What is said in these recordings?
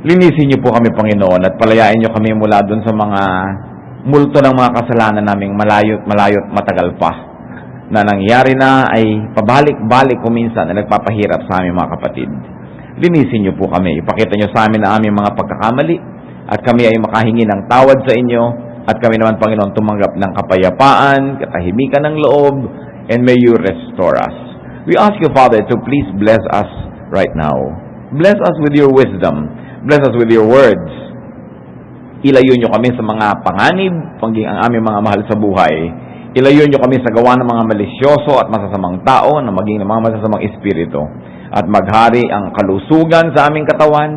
Linisin niyo po kami, Panginoon, at palayain niyo kami mula dun sa mga multo ng mga kasalanan naming malayot matagal pa, na nangyari na ay pabalik-balik kuminsan na nagpapahirap sa aming mga kapatid. Linisin niyo po kami, ipakita niyo sa amin na aming mga pagkakamali, at kami ay makahingi ng tawad sa inyo, at kami naman, Panginoon, tumanggap ng kapayapaan, katahimikan ng loob, and may you restore us. We ask you, Father, to please bless us right now. Bless us with your wisdom. Bless us with your words. Ilayo nyo kami sa mga panganib, paging ang aming mga mahal sa buhay. Ilayo nyo kami sa gawa ng mga malisyoso at masasamang tao na maging ng mga masasamang espiritu. At maghari ang kalusugan sa aming katawan,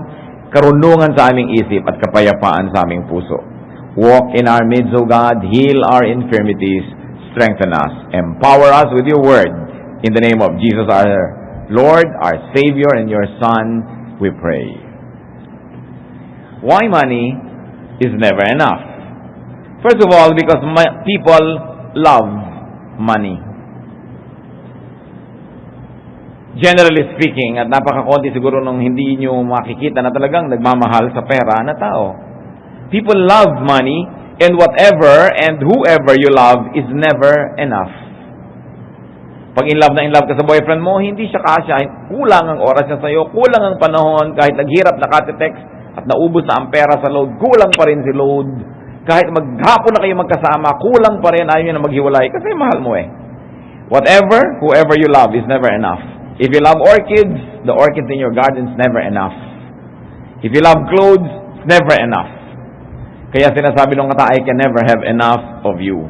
karunungan sa aming isip at kapayapaan sa aming puso. Walk in our midst, O God, heal our infirmities, strengthen us, empower us with your word. In the name of Jesus our Lord, our Savior, and your Son, we pray. Why money is never enough? First of all, because people love money. Generally speaking, at napakakonti siguro nung hindi nyo makikita na talagang nagmamahal sa pera na tao. People love money, and whatever and whoever you love is never enough. Pag in love ka sa boyfriend mo, hindi siya kasya, kulang ang oras niya sa'yo, kulang ang panahon, kahit naghirap na kate-text, at naubos na ang pera sa load, kulang pa rin si load. Kahit maghapon na kayo magkasama, kulang pa rin, ayaw nyo na maghiwalay, kasi mahal mo eh. Whatever, whoever you love is never enough. If you love orchids, the orchids in your garden is never enough. If you love clothes, it's never enough. Kaya sinasabi ng kata, I can never have enough of you.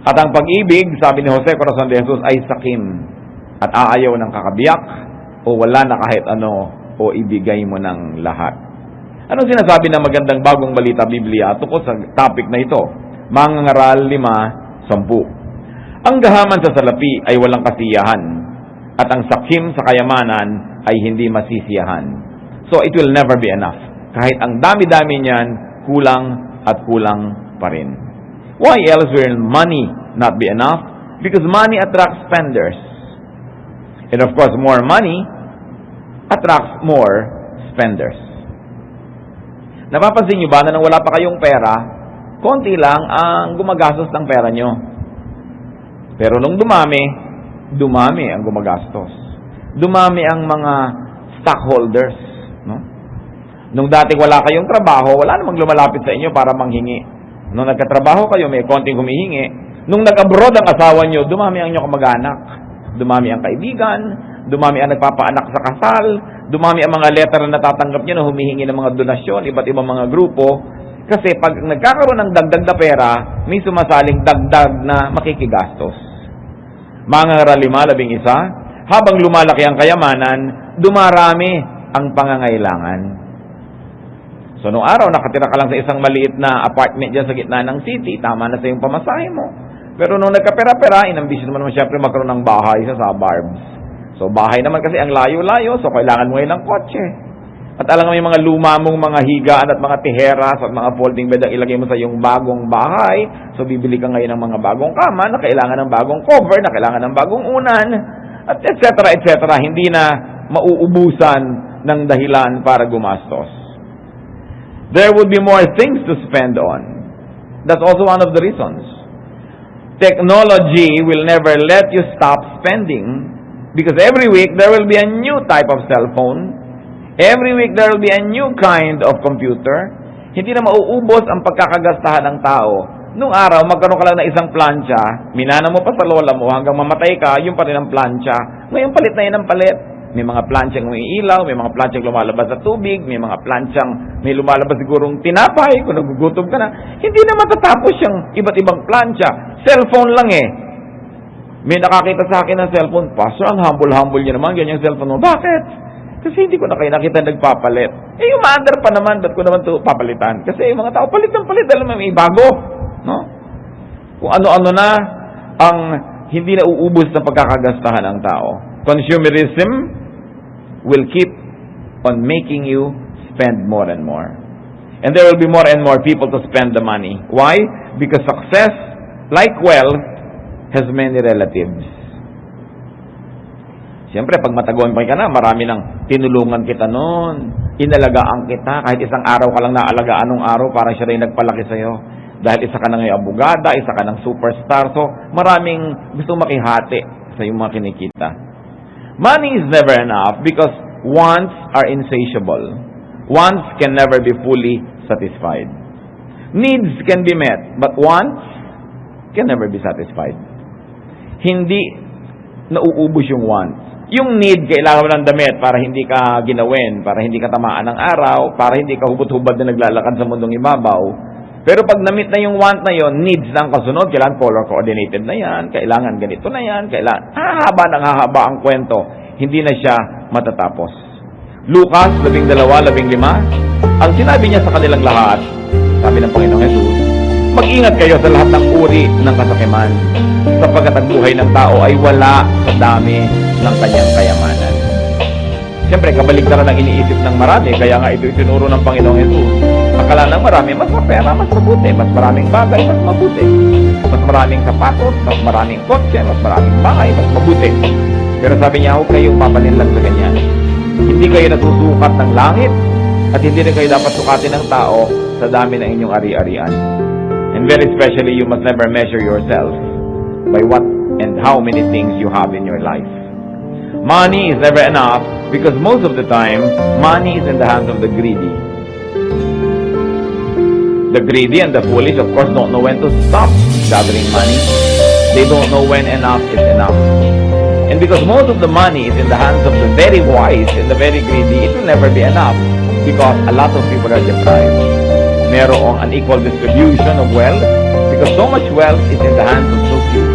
At ang pag-ibig, sabi ni Jose Corazon de Jesus, ay sakim. At aayaw ng kakabiyak, o wala na kahit ano, o ibigay mo ng lahat. Anong sinasabi ng magandang bagong balita Biblia tungkol sa topic na ito? Mangangaral 5:10. Ang gahaman sa salapi ay walang kasiyahan, at ang sakim sa kayamanan ay hindi masisiyahan. So it will never be enough. Kahit ang dami-dami niyan, kulang at kulang pa rin. Why else will money not be enough? Because money attracts spenders. And of course, more money attracts more spenders. Napapansin nyo ba na nang wala pa kayong pera, konti lang ang gumagastos ng pera nyo. Pero nung dumami ang gumagastos. Dumami ang mga stockholders. No? Nung dati wala kayong trabaho, wala namang lumalapit sa inyo para manghingi. Nung nagkatrabaho kayo, may konting humihingi. Nung nag-abroad ang asawa nyo, dumami ang inyong kamag-anak. Dumami ang kaibigan, dumami ang nagpapaanak sa kasal, dumami ang mga letter na natatanggap nyo na humihingi ng mga donasyon, iba't ibang mga grupo. Kasi pag nagkakaroon ng dagdag na pera, may sumasaling dagdag na makikigastos. Mangangaral 5:11, habang lumalaki ang kayamanan, dumarami ang pangangailangan. So, noong araw, nakatira ka lang sa isang maliit na apartment dyan sa gitna ng city, tama na sa yung pamasahe mo. Pero nung nagkapera-pera, inambisyon naman siyempre magkaroon ng bahay sa suburbs. So, bahay naman kasi ang layo-layo, so kailangan mo ngayon ng kotse. At alam mo yung mga luma mong mga higaan at mga tiheras at mga folding bed ang ilagay mo sa iyong bagong bahay. So, bibili ka ngayon ng mga bagong kama na kailangan ng bagong cover, na kailangan ng bagong unan, at etc. Hindi na mauubusan ng dahilan para gumastos. There would be more things to spend on. That's also one of the reasons. Technology will never let you stop spending, because every week there will be a new type of cell phone. Every week there will be a new kind of computer. Hindi na mauubos ang pagkakagastahan ng tao. Nung araw, magkaroon ka lang ng isang plancha, minana mo pa sa lola mo hanggang mamatay ka, yung pa rin ang plancha. Ngayon palit na yun ang palit. May mga planchang umiilaw, may mga planchang lumalabas sa tubig, may mga planchang may lumalabas sigurong tinapay kung nagugutom ka na. Hindi na matatapos yung iba't ibang plancha. Cellphone lang eh. May nakakita sa akin ng cellphone, Pastor, ang humble-humble niya naman, ganyan cellphone mo. Bakit? Kasi hindi ko na kayo nakita nagpapalit. Yung maandar pa naman, ba't ko naman ito papalitan? Kasi yung mga tao, palit ng palit, alam mo, may bago. No? Kung ano-ano na ang hindi na uubos na pagkakagastahan ng tao. Consumerism will keep on making you spend more and more. And there will be more and more people to spend the money. Why? Because success, like wealth, has many relatives. Siyempre, pag matagumpay ka na, marami nang tinulungan kita noon. Inalagaan kita, kahit isang araw ka lang naalagaan nung araw, parang siya rin nagpalaki sa'yo. Dahil isa ka na ngayon abogada, isa ka ng superstar, so maraming gusto makihati sa iyong mga kinikita. Money is never enough because wants are insatiable. Wants can never be fully satisfied. Needs can be met, but wants can never be satisfied. Hindi nauubos yung wants. Yung need, kailangan mo ng damit para hindi ka ginawin, para hindi ka tamaan ng araw, para hindi ka hubot-hubad na naglalakad sa mundong ibabaw. Pero pag na-meet na yung want na yon, needs na ang kasunod, kailangan color coordinated na yan, kailangan ganito na yan, kailangan hahaba ang kwento. Hindi na siya matatapos. Lucas 12:15, ang sinabi niya sa kanilang lahat, sabi ng Panginoong Jesus, mag-ingat kayo sa lahat ng uri ng kasakiman, sapagkat ang buhay ng tao ay wala sa dami ng kanyang kayamanan. Siyempre, kabaligtaran ang iniisip ng marami, kaya nga ito itinuro ng Panginoong Jesus. Akala ng marami, mas mapera, mas mabuti, mas maraming bagay, mas mabuti. Mas maraming sapatos, mas maraming kotse, mas maraming bahay, mas mabuti. Pero sabi niya, huwag kayong papaninlang sa ganyan. Hindi kayo nasusukat ng langit, at hindi rin kayo dapat sukatin ng tao sa dami ng inyong ari-arian. And very especially, you must never measure yourself by what and how many things you have in your life. Money is never enough because most of the time, money is in the hands of the greedy. The greedy and the foolish, of course, don't know when to stop gathering money. They don't know when enough is enough. And because most of the money is in the hands of the very wise and the very greedy, it will never be enough because a lot of people are deprived. Merong unequal distribution of wealth because so much wealth is in the hands of so few.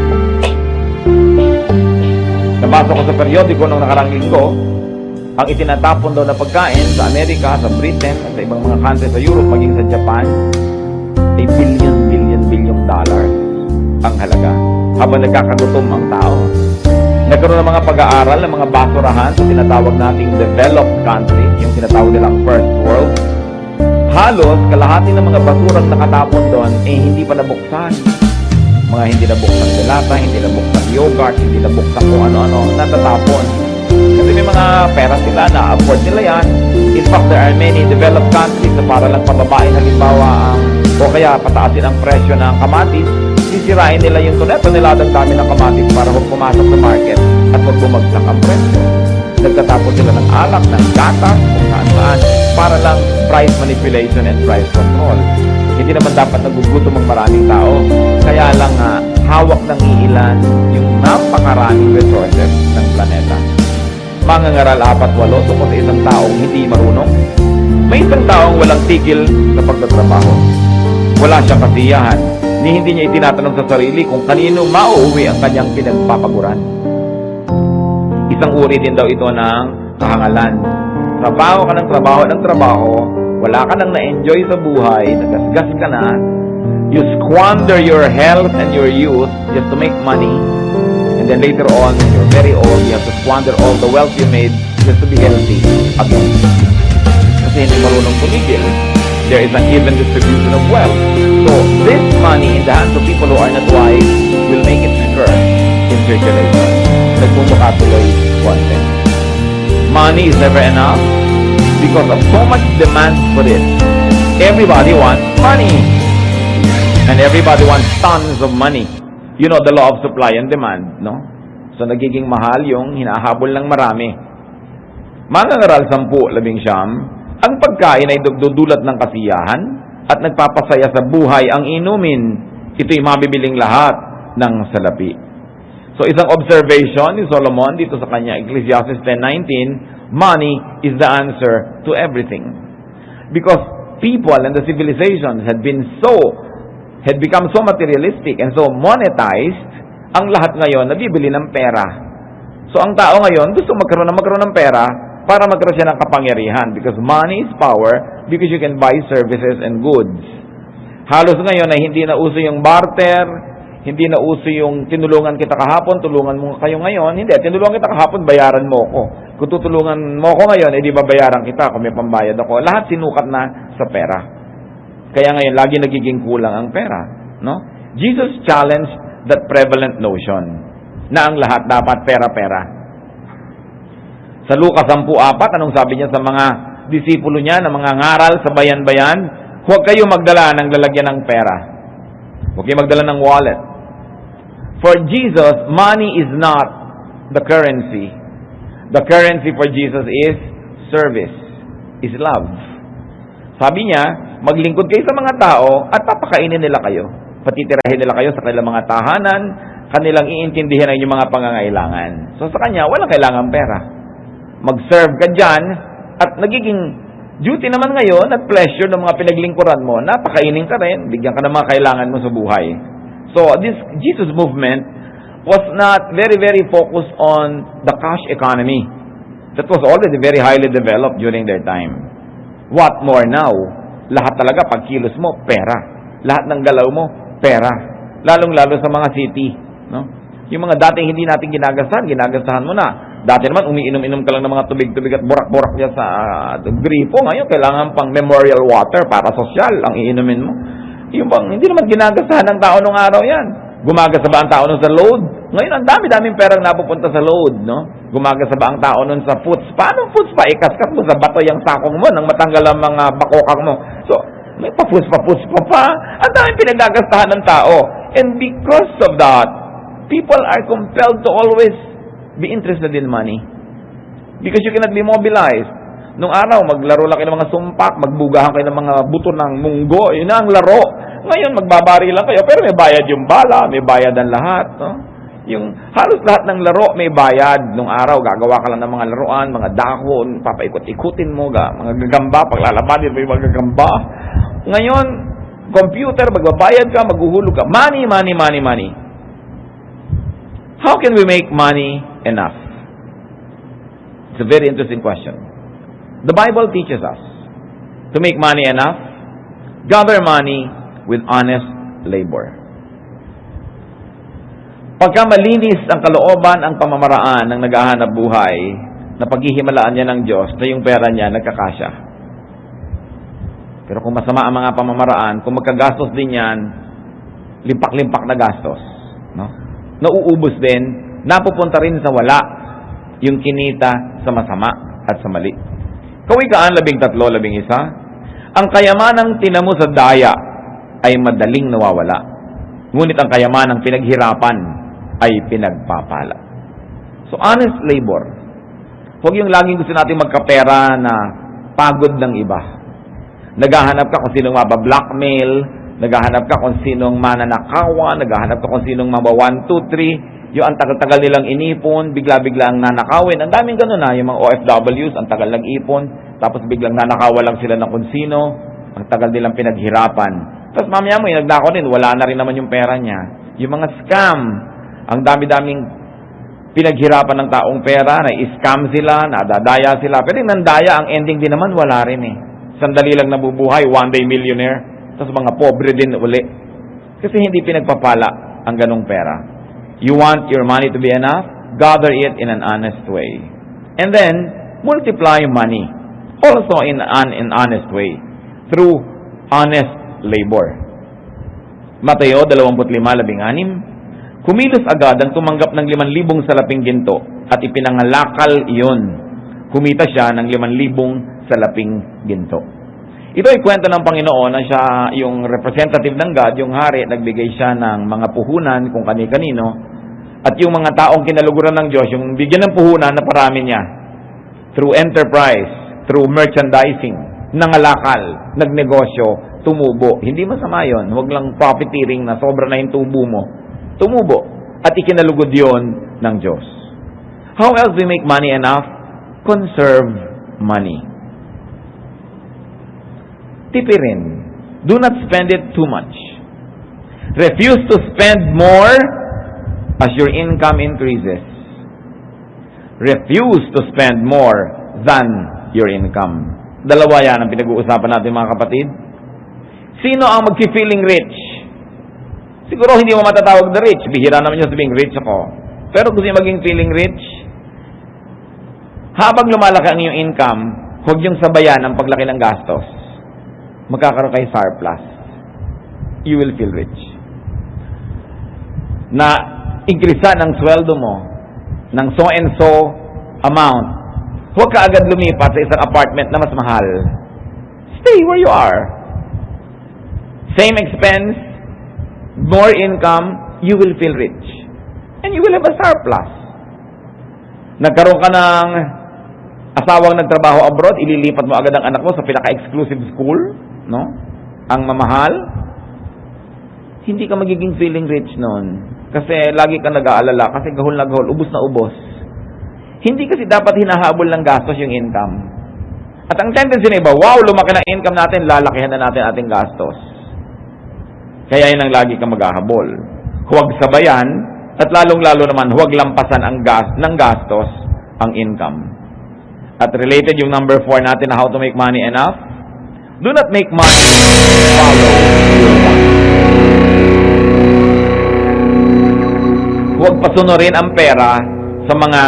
Nabasa ko sa periodiko nung nakarang linggo, ang itinatapon daw na pagkain sa Amerika, sa Britain, at sa ibang mga country sa Europe, maging sa Japan, ay billion dollars ang halaga habang nagkakagutom ang tao. Nagkaroon ng mga pag-aaral ng mga basurahan sa tinatawag nating developed countries, yung tinatawag nilang first world. Halos kalahati ng mga basurang nakatapon doon hindi pa nabuksan. Mga hindi nabuksan delata, hindi nabuksan yogurt, hindi nabuksan kung ano-ano, natatapon. Kasi may mga pera sila, na-afford nila yan. In fact, there are many developed countries na para lang pababain halimbawa o kaya pataasin ang presyo ng kamatis, sisirain nila yung toneladan dami ng kamatis para huwag pumasok sa market at huwag bumagsak ang presyo. Nagtatapon sila ng alak, ng gatas, kung saan-saan, para lang price manipulation and price control. Hindi naman dapat nagugutom ang maraming tao. Kaya lang hawak ng iilan yung napakaraming resources ng planeta. Mangangaral 4-8 tungkol sa isang taong hindi marunong. May isang taong walang tigil sa pagtatrabaho. Wala siyang kasiyahan. Hindi niya itinatanong sa sarili kung kanino mauuwi ang kanyang pinagpapaguran. Isang uri din daw ito ng kahangalan. Trabaho ka ng trabaho, wala ka nang na-enjoy sa buhay, nagasgas ka na, you squander your health and your youth just to make money, and then later on, when you're very old, you have to squander all the wealth you made just to be healthy again. Kasi hindi marunong tumigil. There is an even distribution of wealth. So, this money in the hands of people who are not wise will make it skirt in circulation. Nagmumukha tuloy konti. Money is never enough because of so much demand for it. Everybody wants money. And everybody wants tons of money. You know the law of supply and demand, no? So, nagiging mahal yung hinahabol ng marami. Mangangaral 10-11, ang pagkain ay dudulot ng kasiyahan at nagpapasaya sa buhay ang inumin. Ito'y mabibiling lahat ng salapi. So, isang observation ni Solomon dito sa kanya, Ecclesiastes 10:19, money is the answer to everything. Because people and the civilizations had become so materialistic and so monetized, ang lahat ngayon nabibili ng pera. So, ang tao ngayon gusto magkaroon ng pera para magkaroon siya ng kapangyarihan because money is power because you can buy services and goods. Halos ngayon ay hindi na uso yung barter, hindi na uso yung tinulungan kita kahapon, tulungan mo kayo ngayon. Hindi, tinulungan kita kahapon, bayaran mo ko. Kung tutulungan mo ko ngayon, di babayaran kita kung may pambayad ako. Lahat sinukat na sa pera. Kaya ngayon, lagi nagiging kulang ang pera. No? Jesus challenged that prevalent notion na ang lahat dapat pera-pera. Sa Lucas 10:4, anong sabi niya sa mga disipulo niya na mga ngaral sa bayan-bayan, huwag kayo magdala ng lalagyan ng pera. Huwag kayo magdala ng wallet. For Jesus, money is not the currency. The currency for Jesus is service, is love. Sabi niya, maglingkod kayo sa mga tao at papakainin nila kayo. Patitirahin nila kayo sa kanilang mga tahanan, kanilang iintindihin ang inyong mga pangangailangan. So sa kanya, walang kailangan pera. Mag-serve ka dyan, at nagiging duty naman ngayon at pleasure ng mga pinaglingkuran mo, napakainin ka rin, bigyan ka ng mga kailangan mo sa buhay. So this Jesus movement was not very, very focused on the cash economy. That was already very highly developed during their time. What more now? Lahat talaga, pag kilos mo, pera. Lahat ng galaw mo, pera. Lalong-lalo sa mga city. No? Yung mga dating hindi natin ginagastahan mo na. Dati naman, umiinom-inom ka lang ng mga tubig-tubig at burak-burak niya sa gripo. Ngayon, kailangan pang memorial water para sosyal ang iinumin mo. Yung bang, hindi naman ginagastahan ng tao nung araw yan. Gumagasa ba ang tao nun sa load? Ngayon, ang dami-daming perang napupunta sa load, no? Gumagasa ba ang tao nun sa foods? Paano foods pa? Ikaskas mo sa bato yung sakong mo nang matanggal ang mga bakokang mo. So, may pa-foods pa. Ang daming pinagagastahan ng tao. And because of that, people are compelled to always be interested in money. Because you cannot be mobilized. Nung araw, maglaro lang kayo ng mga sumpak, magbugahan kayo ng mga buto ng munggo, yun na ang laro. Ngayon, magbabari lang kayo, pero may bayad yung bala, may bayad ang lahat. No? Yung halos lahat ng laro may bayad. Nung araw, gagawa ka lang ng mga laruan, mga dahon, papaikot-ikutin mo, mga gagamba, paglalabadin mo yung mga gagamba. Ngayon, computer, magbabayad ka, maghuhulog ka. Money. How can we make money enough? It's a very interesting question. The Bible teaches us to make money enough, gather money with honest labor. Pagka malinis ang kalooban, ang pamamaraan ng naghahanap buhay, na paghihimalaan niya ng Diyos na yung pera niya nagkakasya. Pero kung masama ang mga pamamaraan, kung magkagastos din yan, limpak-limpak na gastos, no? Nauubos din, napupunta rin sa wala yung kinita sa masama at sa mali. Kawikaan 13:11, ang kayamanang tinamo sa daya ay madaling nawawala. Ngunit ang kayamanang pinaghirapan ay pinagpapala. So honest labor. Huwag yung laging gusto natin magkapera na pagod ng iba. Naghahanap ka kung sinong mabablockmail, naghahanap ka kung sinong mananakawan, naghahanap ka kung sinong maba 1, 2, 3, yung ang tagal-tagal nilang inipon, bigla-bigla ang nanakawin. Ang daming ganun na, yung mga OFWs, ang tagal nag-ipon, tapos biglang nanakawa lang sila ng kung sino, ang tagal nilang pinaghirapan. Tapos mamaya mo, yung nagnakaw din, wala na rin naman yung pera niya. Yung mga scam, ang dami-daming pinaghirapan ng taong pera, na-scam sila, nadadaya sila. Pero yung nandaya, ang ending din naman, wala rin eh. Sandali lang nabubuhay, one day millionaire, tapos mga pobre din uli. Kasi hindi pinagpapala ang ganong pera. You want your money to be enough? Gather it in an honest way. And then, multiply money. Also in an honest way. Through honest labor. Mateo 25:16, kumilos agad ang tumanggap ng 5,000 salaping ginto at ipinangalakal iyon. Kumita siya ng 5,000 salaping ginto. Ito ay kwento ng Panginoon na siya yung representative ng God, yung hari, nagbigay siya ng mga puhunan kung kani-kanino, at yung mga taong kinaluguran ng Diyos, yung bigyan ng puhunan na parami niya, through enterprise, through merchandising, nangalakal, nagnegosyo, tumubo. Hindi masama yun. Huwag lang profiteering na sobra na yung tubo mo. Tumubo. At ikinalugod yun ng Diyos. How else we make money enough? Conserve money. Tipirin. Do not spend it too much. Refuse to spend more as your income increases. Refuse to spend more than your income. Dalawa yan ang pinag-uusapan natin mga kapatid. Sino ang mag-feeling rich? Siguro hindi mo matatawag na rich. Bihira naman yung sabing rich ako. Pero gusto yung maging feeling rich, habang lumalaki ang iyong income, huwag yung sabayan ang paglaki ng gastos. Magkakaroon kayo surplus. You will feel rich. Na increasean ang sweldo mo ng so and so amount Huwag ka agad lumipat sa isang apartment na mas mahal. Stay where you are. Same expense, more income, you will feel rich. And you will have a surplus. Nagkaroon ka ng asawang nagtrabaho abroad, ililipat mo agad ang anak mo sa pinaka-exclusive school, no? Ang mamahal. Hindi ka magiging feeling rich noon. Kasi lagi ka nag-aalala, kasi gahol na gahol, ubos na ubos. Hindi kasi dapat hinahabol ng gastos yung income. At ang tendency na iba, wow, lumaki na income natin, lalakihan na natin ating gastos. Kaya yun ang lagi kang maghahabol. Huwag sabayan, at lalong-lalo naman, huwag lampasan ng gastos ang income. At related yung number 4 natin na how to make money enough. Do not make money follow your wants. Huwag pasunurin ang pera sa mga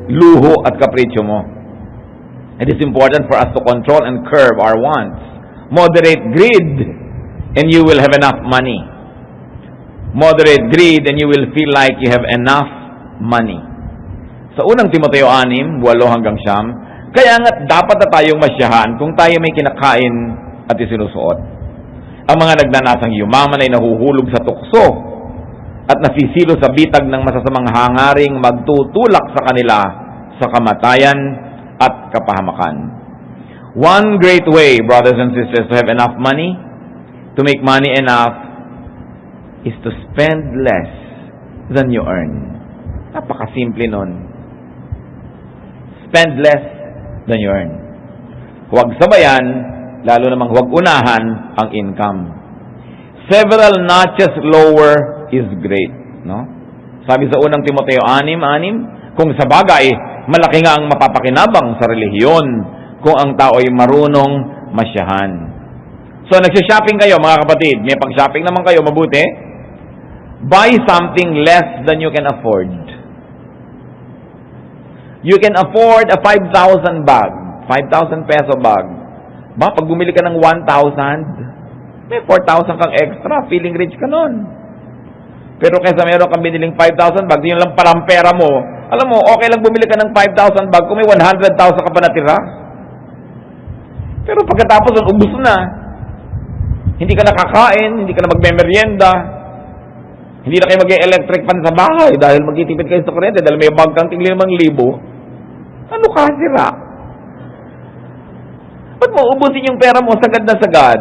luho at kapritsyo mo. It is important for us to control and curb our wants. Moderate greed, and you will have enough money. Moderate greed, and you will feel like you have enough money. Sa unang Timoteo 6, 8 hanggang 9, kaya nga dapat na tayong masyahan kung tayo may kinakain at isinusuot. Ang mga nagnanasang yumaman ay nahuhulog sa tukso at nasisilo sa bitag ng masasamang hangaring magtutulak sa kanila sa kamatayan at kapahamakan. One great way, brothers and sisters, to have enough money, to make money enough, is to spend less than you earn. Napakasimple nun. Spend less than you earn. Huwag sabayan, lalo namang huwag unahan ang income. Several notches lower is great. No? Sabi sa unang Timoteo 6, kung sa bagay, malaki nga ang mapapakinabang sa relihiyon kung ang tao ay marunong masyahan. So, nagsha-shopping kayo, mga kapatid. May pag-shopping naman kayo, mabuti. Buy something less than you can afford. You can afford a 5,000 bag. 5,000 peso bag. Ba, pag bumili ka ng 1,000, may 4,000 kang extra. Feeling rich ka nun. Pero kaysa meron kang biniling 5,000 bag, yun lang parang pera mo. Alam mo, okay lang bumili ka ng 5,000 bag kung may 100,000 ka pa natira. Pero pagkatapos, ubus na. Hindi ka nakakain, hindi ka na magme-merienda. Hindi na kayo mag-electric fan sa bahay dahil magtitipid kayo sa kuryente dahil may bag kang tingin 5,000. Ano ka, sira? Ba't mo ubusin yung pera mo sagad na sagad?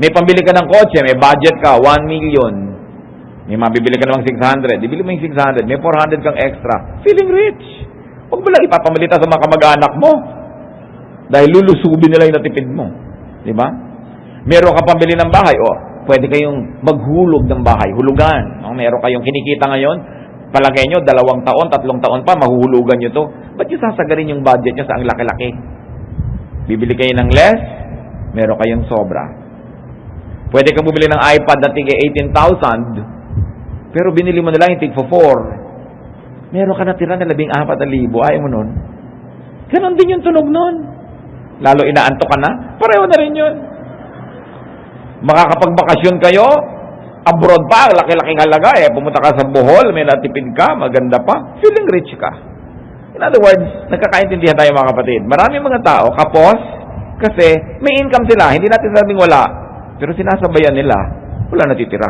May pambili ka ng kotse, may budget ka, 1 million. May mabibili ka namang 600. Ibili mo yung 600, may 400 kang extra. Feeling rich. Huwag mo lang ipapamalita sa mga kamag-anak mo. Dahil lulusubin nila yung natipid mo. Diba? Meron ka pambili ng bahay, pwede kayong maghulog ng bahay, hulugan. Meron kayong kinikita ngayon, palagay nyo, 2 taon, 3 taon pa, mahuhulugan nyo to. Ba't nyo sasagarin yung budget nyo sa ang laki-laki? Bibili kayo ng less, meron kayong sobra. Pwede kang bumili ng iPad na tig 18,000, pero binili mo na lang yung tig 4. Meron ka natira na 14,000, ayaw mo nun. Ganon din yung tunog nun. Lalo inaantok ka na, pareho na rin yun. Makakapagbakasyon kayo, abroad pa, laki-laking halaga, pumunta ka sa Bohol, may natipid ka, maganda pa, feeling rich ka. In other words, nagkakaintindihan tayo mga kapatid. Maraming mga tao, kapos, kasi may income sila, hindi natin sabing wala, pero sinasabayan nila, wala natitira.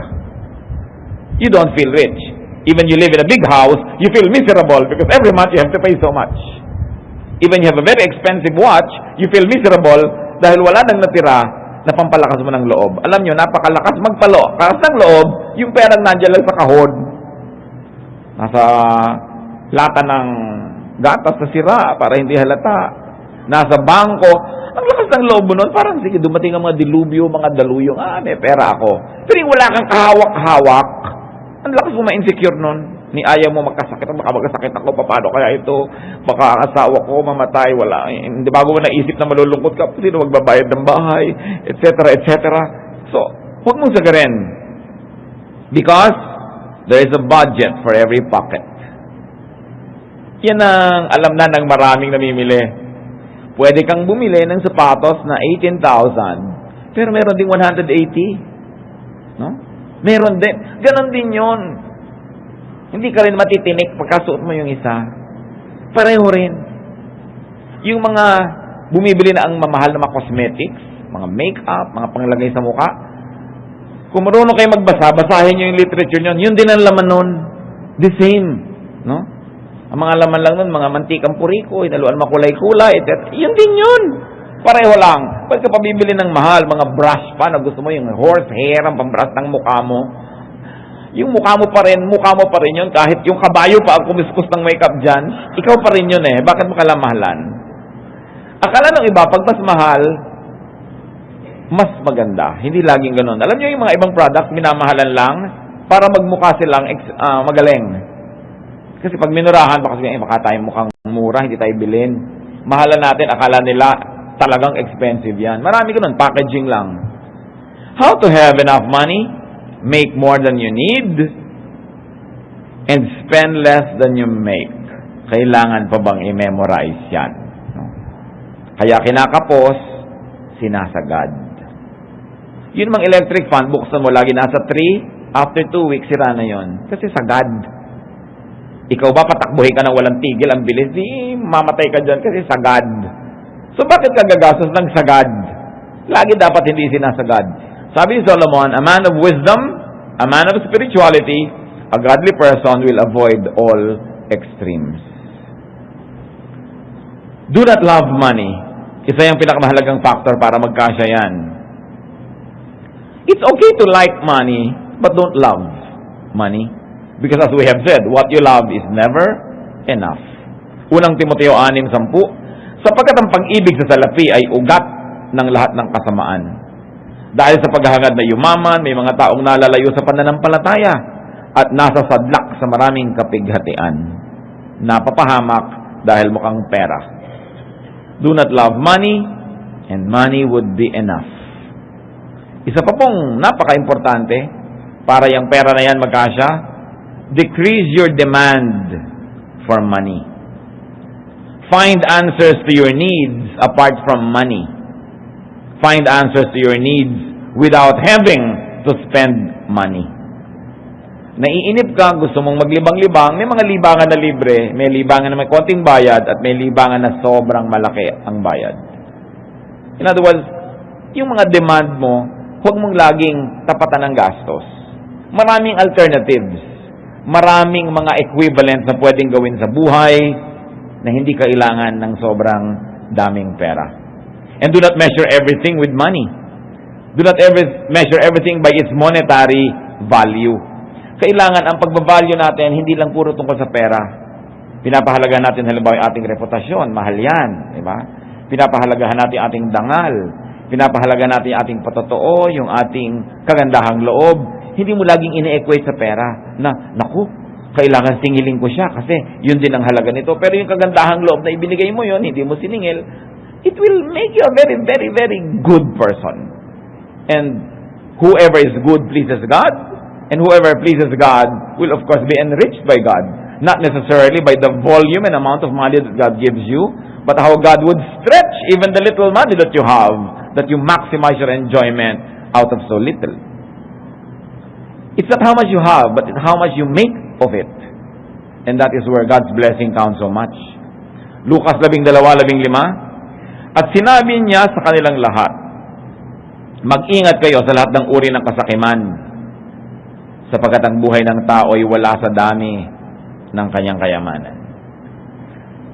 You don't feel rich. Even you live in a big house, you feel miserable because every month you have to pay so much. Even you have a very expensive watch, you feel miserable dahil wala nang natira na pampalakas mo ng loob. Alam nyo, napakalakas magpalakas ng loob, yung perang nandiyan lang sa kahon. Nasa lata ng gatas na sira para hindi halata. Nasa bangko. Ang lakas ng loob mo nun, parang sige, dumating ang mga dilubyo, mga daluyong, may pera ako. Pero yung wala kang kahawak-hawak, ang lakas mo ma-insecure nun. Ni ayaw mo magkasakit, baka magkasakit ako, paano kaya ito? Baka ang asawa ko mamatay, wala. Hindi bago mo naisip na malulungkot ka, sino magbabayad ng bahay, etc., etc. So, huwag mong sagarin. Because there is a budget for every pocket. Yan ang alam na ng maraming namimili. Pwede kang bumili ng sapatos na 18,000, pero meron ding 180. No? Meron din. Ganon din yun. Hindi ka rin matitinik pagkasuot mo yung isa. Pareho rin. Yung mga bumibili na ang mamahal na mga cosmetics, mga makeup, mga panglagay sa mukha, kung marunong kayo magbasa, basahin nyo yung literature nyo, yun din ang laman nun. The same. No? Ang mga laman lang nun, mga mantikang puriko, inaluan makulay-kulay, etc. Yun din yun. Pareho lang. Pag ka pabibili ng mahal, mga brush pa na gusto mo, yung horsehair, ang pambrush ng mukha mo, yung mukha mo pa rin yun, kahit yung kabayo pa ang kumiskus ng makeup dyan, ikaw pa rin yun eh. Bakit mo kalamahalan? Akala ng iba, pag mas mahal, mas maganda. Hindi laging ganun. Alam nyo yung mga ibang products, minamahalan lang para magmukha silang magaling. Kasi pag minurahan, baka tayo mukhang mura, hindi tayo bilhin. Mahalan natin, akala nila talagang expensive yan. Marami ganun, packaging lang. How to have enough money? Make more than you need and spend less than you make. Kailangan pa bang i-memorize yan? Kaya kinakapos, sinasagad. Yun mang electric fan, buksan mo lagi nasa 3, after 2 weeks, sira na yun. Kasi sagad. Ikaw ba patakbuhin ka ng walang tigil, ang bilis, mamatay ka dyan kasi sagad. So bakit ka gagastos ng sagad? Lagi dapat hindi sinasagad. Sabi ni Solomon, a man of wisdom, a man of spirituality, a godly person will avoid all extremes. Do not love money. Isa yung pinakamahalagang factor para magkasya yan. It's okay to like money, but don't love money. Because as we have said, what you love is never enough. Unang Timoteo 6:10, sapagkat ang pag-ibig sa salapi ay ugat ng lahat ng kasamaan. Dahil sa paghahangad na yumaman, may mga taong nalalayo sa pananampalataya at nasa sadlak sa maraming kapighatian. Napapahamak dahil mukhang pera. Do not love money, and money would be enough. Isa pa pong napaka-importante para yung pera na yan magkasya, decrease your demand for money. Find answers to your needs apart from money. Find answers to your needs without having to spend money. Naiinip ka, gusto mong maglibang-libang, may mga libangan na libre, may libangan na may konting bayad, at may libangan na sobrang malaki ang bayad. In other words, yung mga demand mo, huwag mong laging tapatan ng gastos. Maraming alternatives. Maraming mga equivalent na pwedeng gawin sa buhay na hindi kailangan ng sobrang daming pera. And do not measure everything with money. Do not measure everything by its monetary value. Kailangan ang pagbavalue natin hindi lang puro tungkol sa pera. Pinapahalagahan natin halimbawa yung ating reputasyon, mahal yan, di ba? Pinapahalagahan natin ating dangal. Pinapahalagahan natin yung ating patotoo, yung ating kagandahang loob. Hindi mo laging ine-equate sa pera na, naku, kailangan singilin ko siya kasi yun din ang halaga nito. Pero yung kagandahang loob na ibinigay mo yun, hindi mo siningil, it will make you a very, very, very good person. And whoever is good pleases God, and whoever pleases God will of course be enriched by God. Not necessarily by the volume and amount of money that God gives you, but how God would stretch even the little money that you have, that you maximize your enjoyment out of so little. It's not how much you have, but it's how much you make of it. And that is where God's blessing counts so much. Lucas 12:15, at sinabi niya sa kanilang lahat, mag-ingat kayo sa lahat ng uri ng kasakiman, sapagkat ang buhay ng tao ay wala sa dami ng kanyang kayamanan.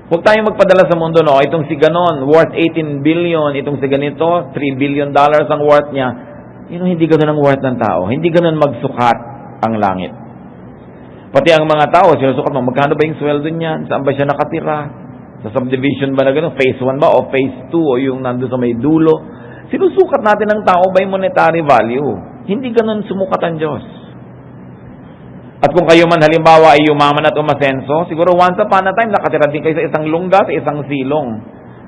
Huwag tayong magpadala sa mundo, no? Itong si ganon, worth 18 billion, itong si ganito, $3 billion ang worth niya. Hindi ganon ang worth ng tao. Hindi ganon magsukat ang langit. Pati ang mga tao, sinusukat mo, magkano ba yung sweldo niyan? Saan ba siya nakatira? Sa subdivision ba na ganon? Phase 1 ba? O phase 2? O yung nandun sa may dulo? Sinusukat natin ang tao by monetary value. Hindi ganon sumukat ang Diyos. At kung kayo man halimbawa ay umaman at umasenso, siguro once upon a time nakatira din kayo sa isang lungga, sa isang silong.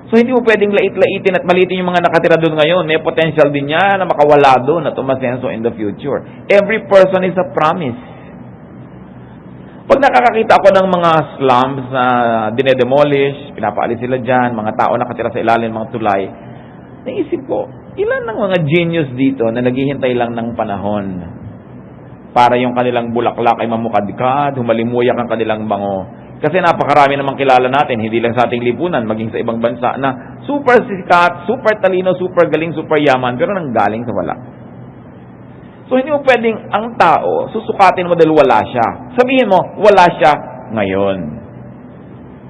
So hindi mo pwedeng lait-laitin at malitin yung mga nakatira doon ngayon. May potential din niya na makawala doon at umasenso in the future. Every person is a promise. Pag nakakakita ako ng mga slums na dinedemolish, pinapaalis sila dyan, mga tao nakatira sa ilalim, mga tulay, naisip ko, ilan ng mga genius dito na naghihintay lang ng panahon para yung kanilang bulaklak ay mamukadkad, humalimuyak ang kanilang bango. Kasi napakarami namang kilala natin, hindi lang sa ating lipunan, maging sa ibang bansa, na super sikat, super talino, super galing, super yaman, pero nanggaling sa wala. So, hindi mo pwedeng ang tao, susukatin mo dahil wala siya. Sabihin mo, wala siya ngayon.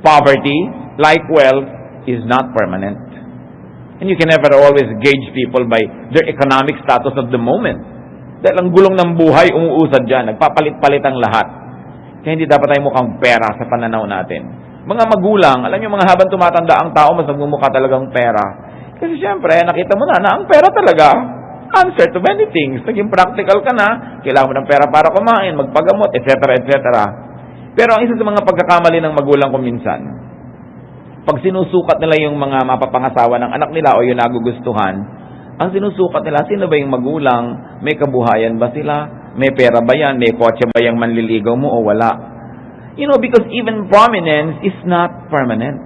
Poverty, like wealth, is not permanent. And you can never always gauge people by their economic status of the moment. Dahil ang gulong ng buhay, umuusad dyan, nagpapalit-palit ang lahat. Kaya hindi dapat tayo mukhang pera sa pananaw natin. Mga magulang, alam niyo, mga habang tumatanda ang tao, mas nagmumukha talagang pera. Kasi syempre, nakita mo na ang pera talaga, answer to many things. Naging practical ka na, kailangan mo ng pera para kumain, magpagamot, etc., etc. Pero ang isa sa mga pagkakamali ng magulang ko minsan, pag sinusukat nila yung mga mapapangasawa ng anak nila o yung nagugustuhan, ang sinusukat nila, sino ba yung magulang? May kabuhayan ba sila? May pera ba yan? May kotse ba yung manliligaw mo o wala? You know, because even prominence is not permanent.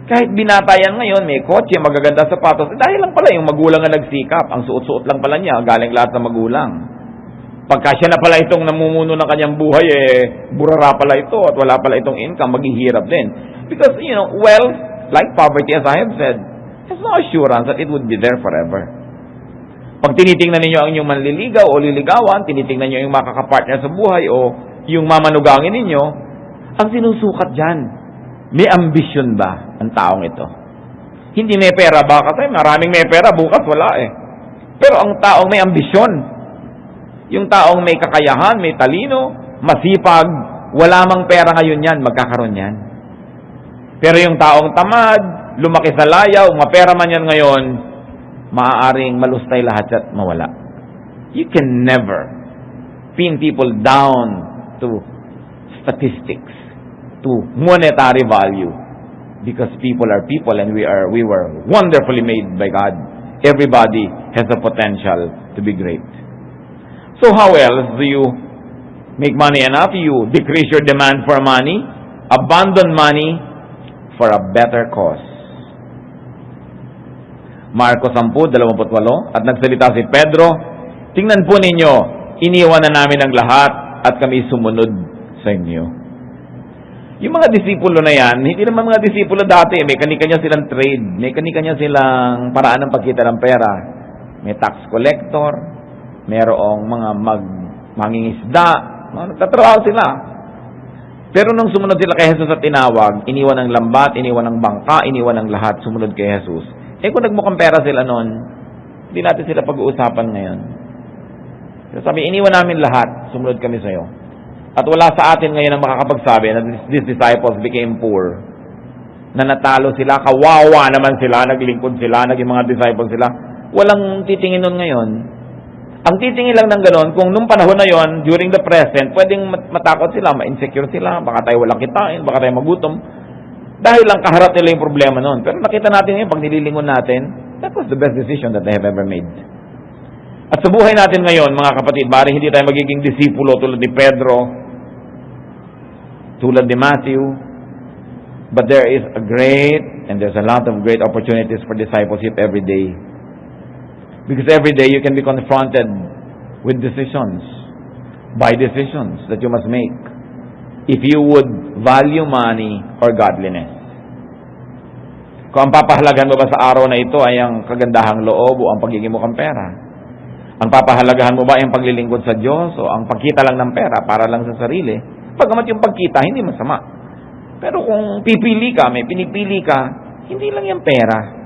Kahit binata yan ngayon, may kotse, magaganda sapatos, dahil lang pala yung magulang na nagsikap. Ang suot-suot lang pala niya, galing lahat ng magulang. Pagka siya na pala itong namumuno ng kanyang buhay, burara pala ito at wala pala itong income, maghihirap din. Because, you know, wealth, like poverty, as I have said, has no assurance that it would be there forever. Pag tinitingnan ninyo ang inyong manliligaw o liligawan, tinitingnan nyo yung makakapartner sa buhay o yung mamanugangin ninyo, ang sinusukat dyan, may ambisyon ba ang taong ito? Hindi may pera ba? Kasi maraming may pera, bukas wala eh. Pero ang taong may ambisyon, yung taong may kakayahan, may talino, masipag, wala mang pera ngayon yan, magkakaroon yan. Pero yung taong tamad, lumaki sa layaw, mapera man yan ngayon, maaaring malustay lahat at mawala. You can never pin people down to statistics, to monetary value, because people are people and we were wonderfully made by God. Everybody has the potential to be great. So how else do you make money enough? You decrease your demand for money, abandon money for a better cause. Marcos 10:28, at nagsalita si Pedro, tingnan po ninyo, iniwan na namin ang lahat at kami sumunod sa inyo. Yung mga disipulo na yan, hindi naman mga disipulo dati, may kanya-kanya silang trade, may kanya-kanya silang paraan ng pagkita ng pera. May tax collector, mayroong mga mangingisda, nagtatrabaho sila. Pero nung sumunod sila kay Jesus at tinawag, iniwan ang lambat, iniwan ang bangka, iniwan ang lahat, sumunod kay Jesus. Kung nagmukhang pera sila noon, hindi natin sila pag-uusapan ngayon. Sabi, iniwan namin lahat, sumunod kami sa iyo. At wala sa atin ngayon ang makakapagsabi na these disciples became poor. Na natalo sila, kawawa naman sila, naglingkod sila, naging mga disciples sila. Walang titingin nun ngayon. Ang titingin lang ng gano'n, kung nung panahon na yon, during the present, pwedeng matakot sila, ma-insecure sila, baka tayo walang kitain, baka tayo magutom. Dahil lang kaharap nila yung problema noon. Pero nakita natin ngayon, pag nililingon natin, that was the best decision that they have ever made. At sa buhay natin ngayon, mga kapatid, maaaring hindi tayo magiging disipulo tulad ni Pedro, tulad ni Matthew, but there is a great, and there's a lot of great opportunities for discipleship every day. Because every day you can be confronted with decisions, by decisions that you must make. If you would value money or godliness. Kung ang papahalagahan mo ba sa araw na ito ay ang kagandahang loob o ang pagiging mukhang pera? Ang papahalagahan mo ba ay ang paglilingkod sa Diyos o ang pagkita lang ng pera para lang sa sarili? Pagamat yung pagkita, hindi masama. Pero kung pipili ka, may pinipili ka, hindi lang yung pera.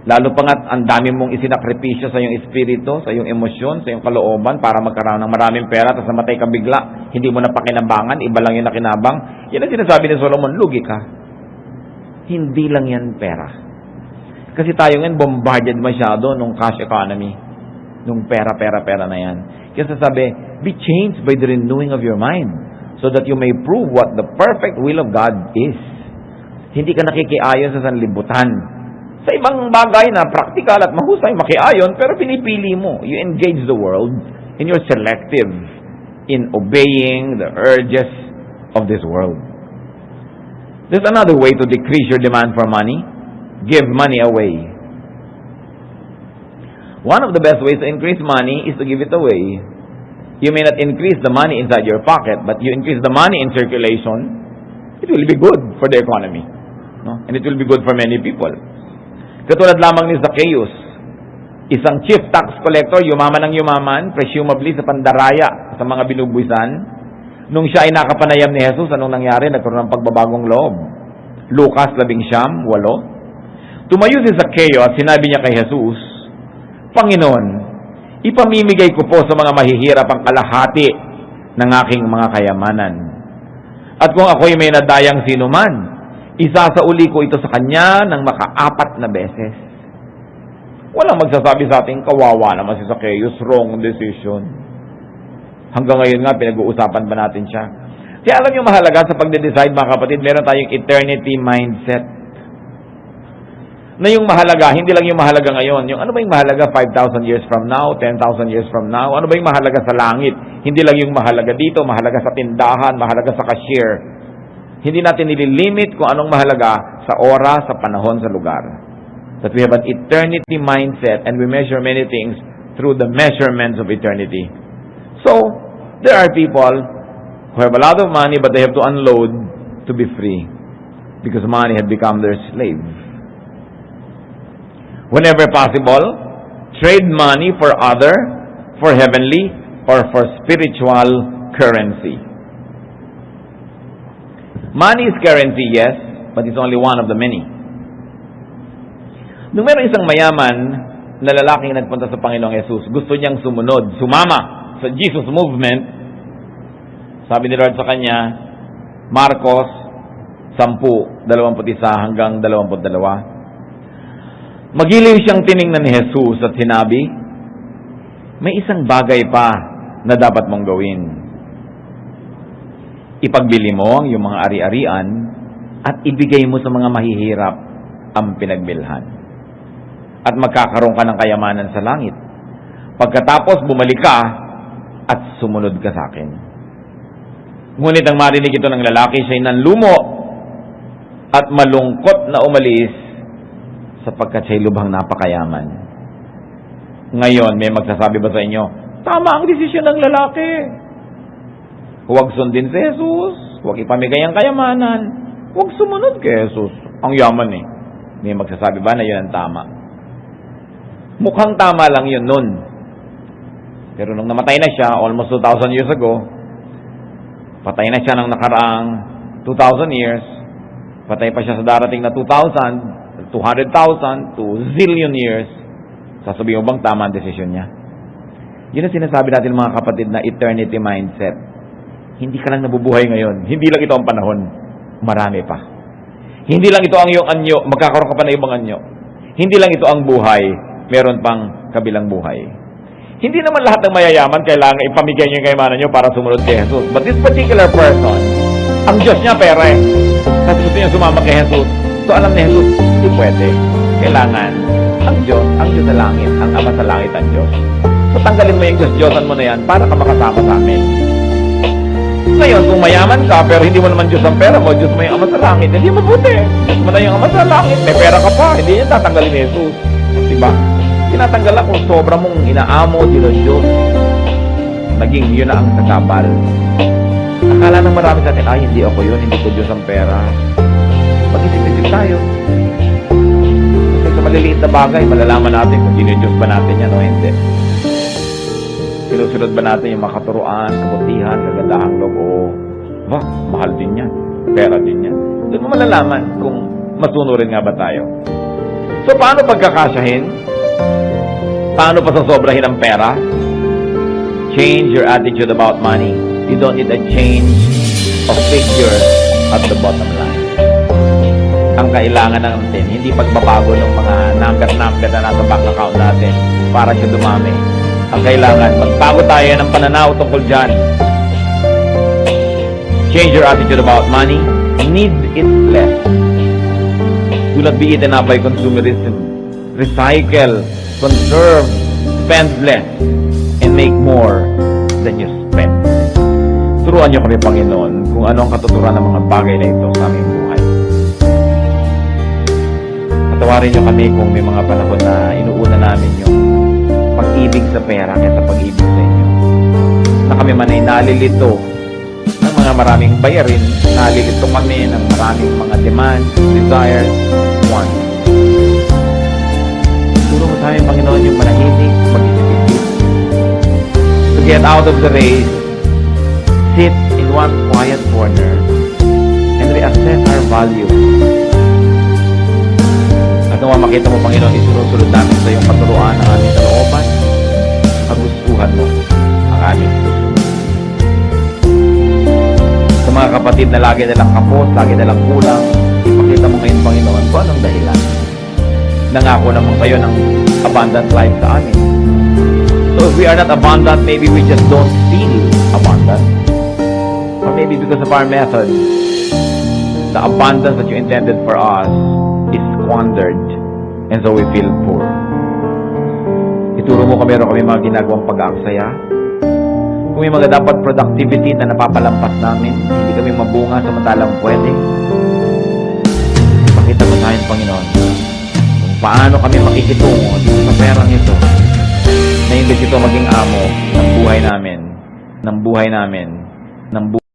Lalo pa nga't ang dami mong isinakripisyo sa iyong espiritu, sa iyong emosyon, sa iyong kalooban para magkaroon ng maraming pera tapos namatay ka bigla, hindi mo na pakinambangan, iba lang yung nakinabang. Yan ang sinasabi ni Solomon, lugi ka. Hindi lang yan pera. Kasi tayo ngayon bombarded masyado nung cash economy, nung pera na yan. Kaya sasabi, be changed by the renewing of your mind so that you may prove what the perfect will of God is. Hindi ka nakikiayon sa sanlibutan. Sa ibang bagay na praktikal at mahusay, makiayon, pero pinipili mo. You engage the world and you're selective in obeying the urges of this world. There's another way to decrease your demand for money. Give money away. One of the best ways to increase money is to give it away. You may not increase the money inside your pocket, but you increase the money in circulation, it will be good for the economy. No? And it will be good for many people. Katulad lamang ni Zacchaeus, isang chief tax collector, yumaman ng yumaman, presumably sa pandaraya sa mga binubuisan. Nung siya ay nakapanayam ni Jesus, anong nangyari? Nagkaroon ng pagbabagong loob. Lucas 11:8. Tumayo si Zacchaeus at sinabi niya kay Jesus, Panginoon, ipamimigay ko po sa mga mahihirap ang kalahati ng aking mga kayamanan. At kung ako'y may nadayang sinuman, isasauli ko ito sa kanya ng maka-4 na beses. Walang magsasabi sa ating kawawa naman si Zacchaeus, wrong decision. Hanggang ngayon nga, pinag-uusapan ba natin siya? Kaya alam niyo mahalaga sa pagde-decide, mga kapatid, meron tayong eternity mindset. Na yung mahalaga, hindi lang yung mahalaga ngayon. Yung ano ba yung mahalaga 5,000 years from now, 10,000 years from now? Ano ba yung mahalaga sa langit? Hindi lang yung mahalaga dito, mahalaga sa tindahan, mahalaga sa cashier. Hindi natin nililimit kung anong mahalaga sa oras, sa panahon, sa lugar. That we have an eternity mindset and we measure many things through the measurements of eternity. So, there are people who have a lot of money but they have to unload to be free because money had become their slave. Whenever possible, trade money for other, for heavenly, or for spiritual currency. Money is currency, yes, but it's only one of the many. Nung meron isang mayaman na lalaking nagpunta sa Panginoong Yesus, gusto niyang sumunod, sumama sa Jesus movement, sabi ni Lord sa kanya, Marcos 10:21 hanggang 22. Magiliw siyang tiningnan ni Jesus at sinabi, may isang bagay pa na dapat mong gawin. Ipagbili mo ang iyong mga ari-arian at ibigay mo sa mga mahihirap ang pinagbilhan. At magkakaroon ka ng kayamanan sa langit. Pagkatapos bumalik ka at sumunod ka sa akin. Ngunit ang marinig ito ng lalaki, siya'y nanlumo at malungkot na umalis sapagkat siya'y lubhang napakayaman. Ngayon, may magsasabi ba sa inyo, tama ang desisyon ng lalaki. Huwag sundin si Jesus. Huwag ipamigay ang kayamanan. Huwag sumunod kay Jesus. Ang yaman eh. May magsasabi ba na yun ang tama? Mukhang tama lang yun nun. Pero nung namatay na siya, almost 2,000 years ago, patay na siya ng nakaraang 2,000 years, patay pa siya sa darating na 2,000, 200,000 to zillion years, sasabihin mo bang tama ang desisyon niya? Yun ang sinasabi natin mga kapatid na eternity mindset. Hindi ka lang nabubuhay ngayon. Hindi lang ito ang panahon. Marami pa. Hindi lang ito ang iyong anyo. Magkakaroon ka pa na ibang anyo. Hindi lang ito ang buhay. Meron pang kabilang buhay. Hindi naman lahat ng mayayaman kailangan ipamigay niyo yung kayamanan niyo para sumunod kay Jesus. But this particular person, ang Diyos niya pera eh. Tapos gusto niya sumama kay Jesus. So alam ni Jesus, hindi pwede. Kailangan ang Diyos sa langit, ang Ama sa langit ang Diyos. So tanggalin mo yung Diyos-Diyosan mo na yan para ka makasama sa amin. Ngayon, kung mayaman ka, pero hindi mo naman Diyos ang pera mo, Diyos mo yung Ama sa langit, hindi mabuti. Diyos mo na yung Ama sa langit, may pera ka pa, hindi yan tatanggalin ni Jesus. Diba? Tinatanggal lang kung sobra mong inaamo, Diyos. Naging yun na ang sagabal. Akala ng marami sa atin, hindi ako yun, hindi ko Diyos ang pera. Mag-isip-isip tayo. Kasi sa maliliit na bagay, malalaman natin kung dinidiyos ba natin yan o hindi. Sinusunod ba natin yung makaturuan, kabutihan, kagandahang loob o mahal din yan, pera din yan. Doon mo malalaman kung masunurin nga ba tayo. So, paano pagkakasyahin? Paano pa sasobrahin ang pera? Change your attitude about money. You don't need a change of figure at the bottom line. Ang kailangan natin, hindi pagbabago ng mga number na nasa bank account natin para siya dumami. Ang kailangan, magbago tayo ng pananaw tungkol dyan. Change your attitude about money. Need it less. Do not be eaten up by consumerism. Recycle, conserve, spend less, and make more than you spend. Turuan niyo kami, Panginoon, kung ano ang katuturan ng mga bagay na ito sa aming buhay. Patawarin niyo kami kung may mga panahon na inuuna namin yung pag-ibig sa pera kaysa pag-ibig sa inyo. na kami man ay nalilito ng mga maraming bayarin, nalilito kami ng maraming mga demands, desires, wants. Turo mo tayo, Panginoon, yung manahimik, mag-isip-isip. To get out of the race, sit in one quiet corner and reassess our value. At nung makita mo, Panginoon, isusunod namin sa iyong katuruan ang aming kalooban, kagustuhan mo ang aming puso. Sa mga kapatid na lagi nalang kapos, lagi nalang kulang, ipakita mo ngayon, Panginoon, kung anong dahilan. Nangako naman kayo ng abundant life sa amin. So if we are not abundant, maybe we just don't feel abundant. Or maybe because of our method, the abundance that you intended for us is squandered, and so we feel poor. Ituro mo kami, meron kami mga ginagawang pag-aaksaya. Kung may mga dapat productivity na napapalampas namin, hindi kami mabunga samantalang pwede. Pakita mo tayo, Panginoon, kung paano kami makikitungo sa perang ito, na hindi ito maging amo ng buhay namin, ng buhay namin, ng buhay.